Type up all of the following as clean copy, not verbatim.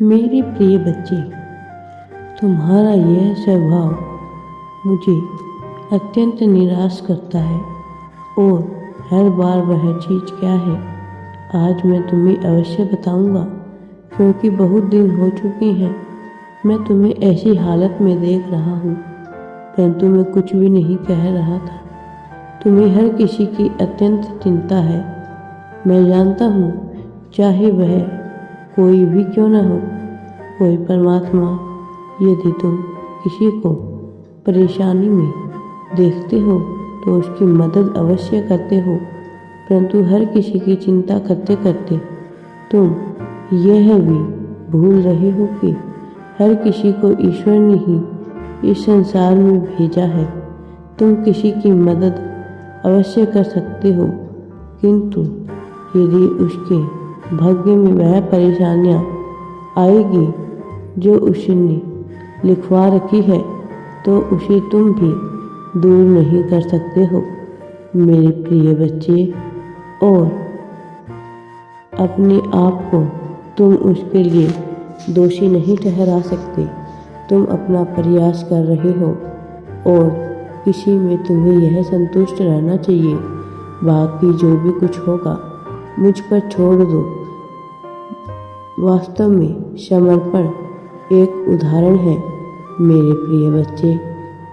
मेरे प्रिय बच्चे, तुम्हारा यह स्वभाव मुझे अत्यंत निराश करता है। और हर बार वह चीज़ क्या है, आज मैं तुम्हें अवश्य बताऊंगा, क्योंकि बहुत दिन हो चुके हैं मैं तुम्हें ऐसी हालत में देख रहा हूँ, परंतु मैं कुछ भी नहीं कह रहा था। तुम्हें हर किसी की अत्यंत चिंता है। मैं जानता हूँ, चाहे वह कोई भी क्यों न हो, कोई परमात्मा, यदि तुम किसी को परेशानी में देखते हो तो उसकी मदद अवश्य करते हो, परंतु हर किसी की चिंता करते करते तुम यह भी भूल रहे हो कि हर किसी को ईश्वर ने ही इस संसार में भेजा है। तुम किसी की मदद अवश्य कर सकते हो, किंतु यदि उसके भाग्य में वह परेशानियाँ आएगी जो उसने लिखवा रखी है, तो उसे तुम भी दूर नहीं कर सकते हो मेरे प्रिय बच्चे। और अपने आप को तुम उसके लिए दोषी नहीं ठहरा सकते। तुम अपना प्रयास कर रहे हो और किसी में तुम्हें यह संतुष्ट रहना चाहिए। बाकी जो भी कुछ होगा मुझ पर छोड़ दो। वास्तव में समर्पण एक उदाहरण है मेरे प्रिय बच्चे।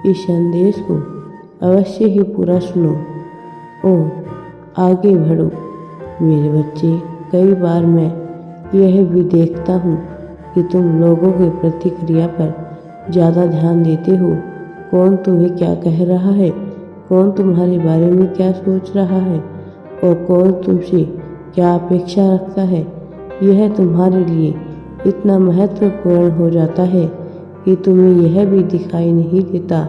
इस संदेश को अवश्य ही पूरा सुनो और आगे बढ़ो मेरे बच्चे। कई बार मैं यह भी देखता हूँ कि तुम लोगों की प्रतिक्रिया पर ज़्यादा ध्यान देते हो। कौन तुम्हें क्या कह रहा है, कौन तुम्हारे बारे में क्या सोच रहा है और कौन तुमसे क्या अपेक्षा रखता है, यह तुम्हारे लिए इतना महत्वपूर्ण हो जाता है कि तुम्हें यह भी दिखाई नहीं देता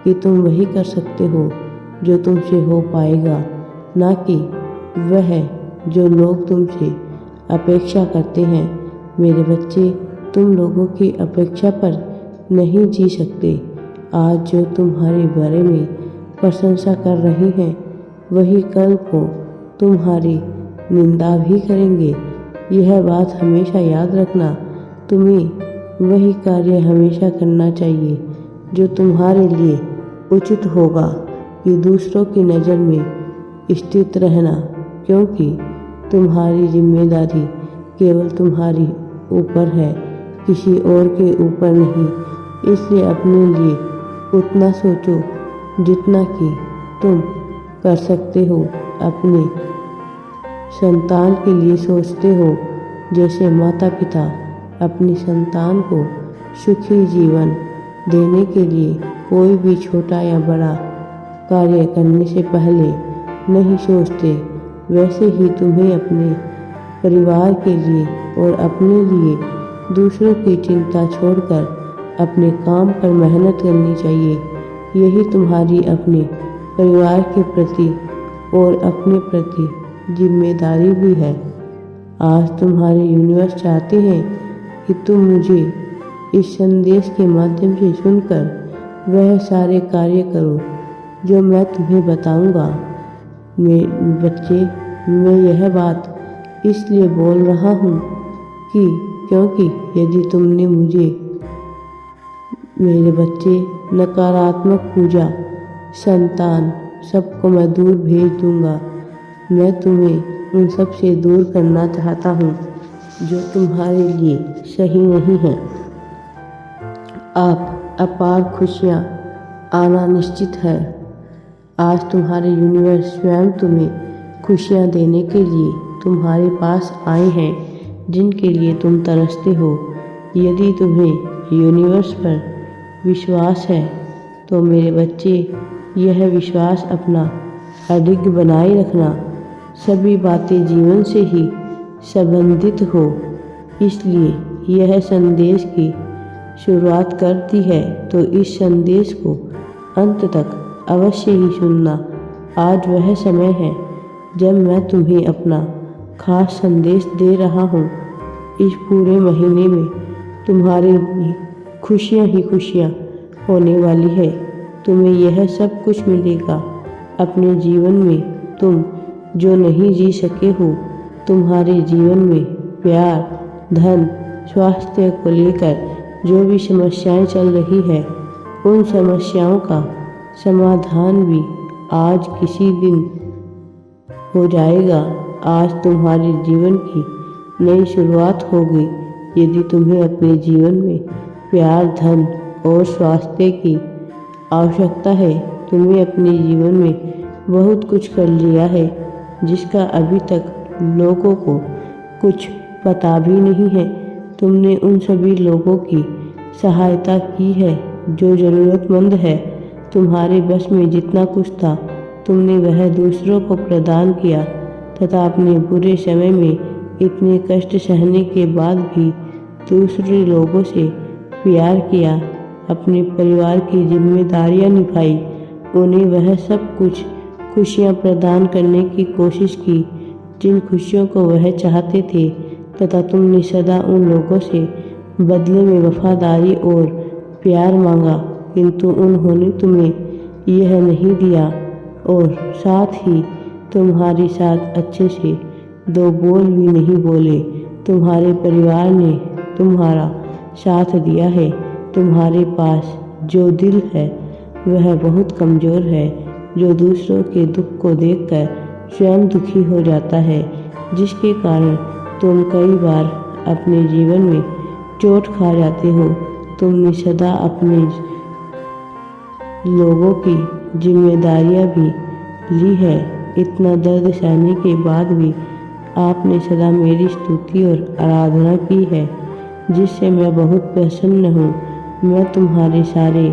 कि तुम वही कर सकते हो जो तुमसे हो पाएगा, ना कि वह जो लोग तुमसे अपेक्षा करते हैं। मेरे बच्चे, तुम लोगों की अपेक्षा पर नहीं जी सकते। आज जो तुम्हारे बारे में प्रशंसा कर रहे हैं, वही कल को तुम्हारी निंदा भी करेंगे। यह बात हमेशा याद रखना। तुम्हें वही कार्य हमेशा करना चाहिए जो तुम्हारे लिए उचित होगा, कि दूसरों की नज़र में स्थित रहना, क्योंकि तुम्हारी जिम्मेदारी केवल तुम्हारी ऊपर है, किसी और के ऊपर नहीं। इसलिए अपने लिए उतना सोचो जितना कि तुम कर सकते हो। अपने संतान के लिए सोचते हो जैसे माता पिता अपनी संतान को सुखी जीवन देने के लिए कोई भी छोटा या बड़ा कार्य करने से पहले नहीं सोचते, वैसे ही तुम्हें अपने परिवार के लिए और अपने लिए दूसरों की चिंता छोड़कर अपने काम पर मेहनत करनी चाहिए। यही तुम्हारी अपने परिवार के प्रति और अपने प्रति जिम्मेदारी भी है। आज तुम्हारे यूनिवर्स चाहते हैं कि तुम मुझे इस संदेश के माध्यम से सुनकर वह सारे कार्य करो जो मैं तुम्हें बताऊंगा। मेरे बच्चे, मैं यह बात इसलिए बोल रहा हूँ कि क्योंकि यदि तुमने मुझे, मेरे बच्चे, नकारात्मक पूजा, संतान, सबको मैं दूर भेज दूंगा। मैं तुम्हें उन सब से दूर करना चाहता हूँ जो तुम्हारे लिए सही नहीं है। आप अपार खुशियाँ आना निश्चित है। आज तुम्हारे यूनिवर्स स्वयं तुम्हें खुशियाँ देने के लिए तुम्हारे पास आए हैं, जिनके लिए तुम तरसते हो। यदि तुम्हें यूनिवर्स पर विश्वास है तो मेरे बच्चे, यह विश्वास अपना अडिग बनाए रखना। सभी बातें जीवन से ही संबंधित हो, इसलिए यह संदेश की शुरुआत करती है, तो इस संदेश को अंत तक अवश्य ही सुनना। आज वह समय है जब मैं तुम्हें अपना खास संदेश दे रहा हूँ। इस पूरे महीने में तुम्हारे लिए खुशियाँ ही खुशियाँ होने वाली है। तुम्हें यह सब कुछ मिलेगा अपने जीवन में तुम जो नहीं जी सके हो। तुम्हारे जीवन में प्यार, धन, स्वास्थ्य को लेकर जो भी समस्याएं चल रही है, उन समस्याओं का समाधान भी आज किसी दिन हो जाएगा। आज तुम्हारे जीवन की नई शुरुआत होगी। यदि तुम्हें अपने जीवन में प्यार, धन और स्वास्थ्य की आवश्यकता है, तुम्हें अपने जीवन में बहुत कुछ कर लिया है जिसका अभी तक लोगों को कुछ पता भी नहीं है। तुमने उन सभी लोगों की सहायता की है जो ज़रूरतमंद है। तुम्हारे बस में जितना कुछ था, तुमने वह दूसरों को प्रदान किया तथा अपने बुरे समय में इतने कष्ट सहने के बाद भी दूसरे लोगों से प्यार किया, अपने परिवार की जिम्मेदारियां निभाई, उन्हें वह सब कुछ खुशियां प्रदान करने की कोशिश की जिन खुशियों को वह चाहते थे, तथा तुमने सदा उन लोगों से बदले में वफादारी और प्यार मांगा, किंतु उन्होंने तुम्हें यह नहीं दिया और साथ ही तुम्हारे साथ अच्छे से दो बोल भी नहीं बोले। तुम्हारे परिवार ने तुम्हारा साथ दिया है। तुम्हारे पास जो दिल है वह बहुत कमज़ोर है, जो दूसरों के दुख को देखकर स्वयं दुखी हो जाता है, जिसके कारण तुम कई बार अपने जीवन में चोट खा जाते हो। तुमने सदा अपने लोगों की जिम्मेदारियां भी ली है। इतना दर्द सहने के बाद भी आपने सदा मेरी स्तुति और आराधना की है, जिससे मैं बहुत प्रसन्न हूँ। मैं तुम्हारे सारे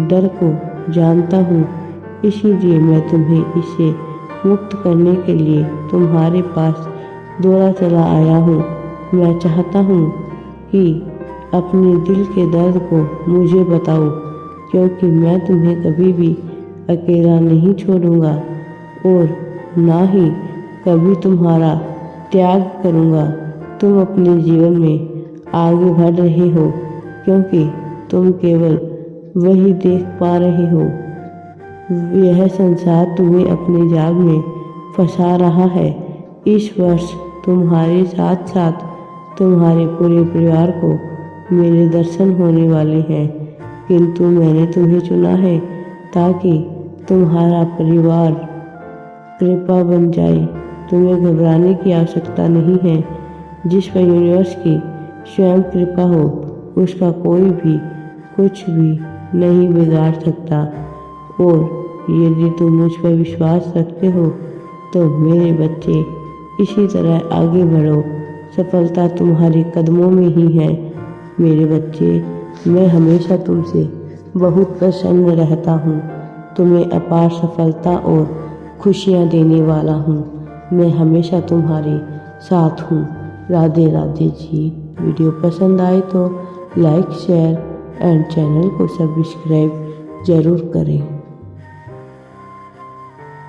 डर को जानता हूँ, इसीलिए मैं तुम्हें इससे मुक्त करने के लिए तुम्हारे पास दौड़ा चला आया हूँ। मैं चाहता हूँ कि अपने दिल के दर्द को मुझे बताओ, क्योंकि मैं तुम्हें कभी भी अकेला नहीं छोड़ूंगा और ना ही कभी तुम्हारा त्याग करूंगा। तुम अपने जीवन में आगे बढ़ रहे हो, क्योंकि तुम केवल वही देख पा रहे हो। यह संसार तुम्हें अपने जाल में फंसा रहा है। इस वर्ष तुम्हारे साथ साथ तुम्हारे पूरे परिवार को मेरे दर्शन होने वाले हैं, किंतु मैंने तुम्हें चुना है ताकि तुम्हारा परिवार कृपा बन जाए। तुम्हें घबराने की आवश्यकता नहीं है। जिस पर यूनिवर्स की स्वयं कृपा हो, उसका कोई भी कुछ भी नहीं बिगाड़ सकता। और यदि तुम मुझ पर विश्वास रखते हो तो मेरे बच्चे इसी तरह आगे बढ़ो। सफलता तुम्हारे कदमों में ही है मेरे बच्चे। मैं हमेशा तुमसे बहुत प्रसन्न रहता हूँ। तुम्हें अपार सफलता और खुशियाँ देने वाला हूँ। मैं हमेशा तुम्हारे साथ हूँ। राधे राधे जी। वीडियो पसंद आए तो लाइक, शेयर एंड चैनल को सब्सक्राइब ज़रूर करें।